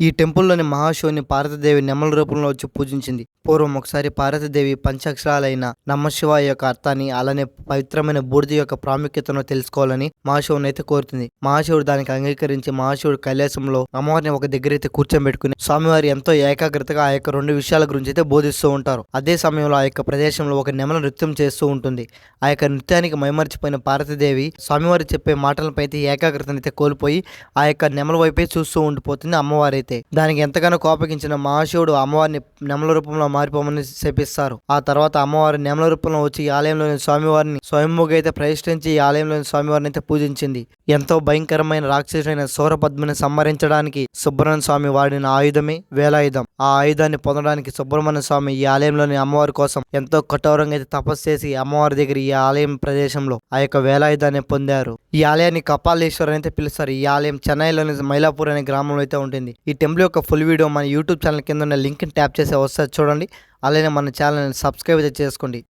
ఈ టెంపుల్లోని మహాశివుని పార్వతీదేవి నెమల రూపంలో వచ్చి పూజించింది. పూర్వం ఒకసారి పార్వతీదేవి పంచాక్షరాలైన నమశివాయ యొక్క అర్థాన్ని, అలానే పవిత్రమైన బూడిద యొక్క ప్రాముఖ్యతను తెలుసుకోవాలని మహాశివుని అయితే కోరుతుంది. మహాశివుడు దానికి అంగీకరించి మహాశివుడు కైలాసంలో అమ్మవారిని ఒక దగ్గర అయితే కూర్చోబెట్టుకుని స్వామివారి ఎంతో ఏకాగ్రతగా ఆ యొక్క రెండు విషయాల గురించి అయితే బోధిస్తూ ఉంటారు. అదే సమయంలో ఆ యొక్క ప్రదేశంలో ఒక నెమల నృత్యం చేస్తూ ఉంటుంది. ఆ యొక్క నృత్యానికి మైమర్చిపోయిన పార్వతీదేవి స్వామివారి చెప్పే మాటలపై అయితే ఏకాగ్రతనైతే కోల్పోయి ఆ యొక్క నెమల వైపే చూస్తూ ఉండిపోతుంది అమ్మవారి అయితే. దానికి ఎంతగానో కోపగించిన మహాశివుడు అమ్మవారిని నెమల రూపంలో మారిపోమని శపిస్తారు. ఆ తర్వాత అమ్మవారి నెమల రూపంలో వచ్చి ఈ ఆలయంలోని స్వామివారిని స్వయంభూగా అయితే ప్రతిష్ఠించి ఈ ఆలయంలోని స్వామివారిని అయితే పూజించింది. ఎంతో భయంకరమైన రాక్షసుడైన సూరపద్మని సంహరించడానికి సుబ్రహ్మణ్య స్వామి వాడిన ఆయుధమే వేలాయుధం. ఆ ఆయుధాన్ని పొందడానికి సుబ్రహ్మణ్య స్వామి ఈ ఆలయంలోని అమ్మవారి కోసం ఎంతో కఠోరంగా అయితే తపస్సు చేసి అమ్మవారి దగ్గర ఈ ఆలయం ప్రదేశంలో ఆ యొక్క వేలాయుధాన్ని పొందారు. ఈ ఆలయాన్ని కపాలేశ్వర్ అయితే పిలుస్తారు. ఈ ఆలయం చెన్నైలోని మైలాపూర్ అనే గ్రామంలో అయితే ఉంటుంది. ఈ టెంపుల్ యొక్క ఫుల్ వీడియో మన యూట్యూబ్ ఛానల్ కింద ఉన్న లింక్ ని ట్యాప్ చేసి వస్తుంది చూడండి. అలానే మన ఛానల్ని సబ్స్క్రైబ్ అయితే చేసుకోండి.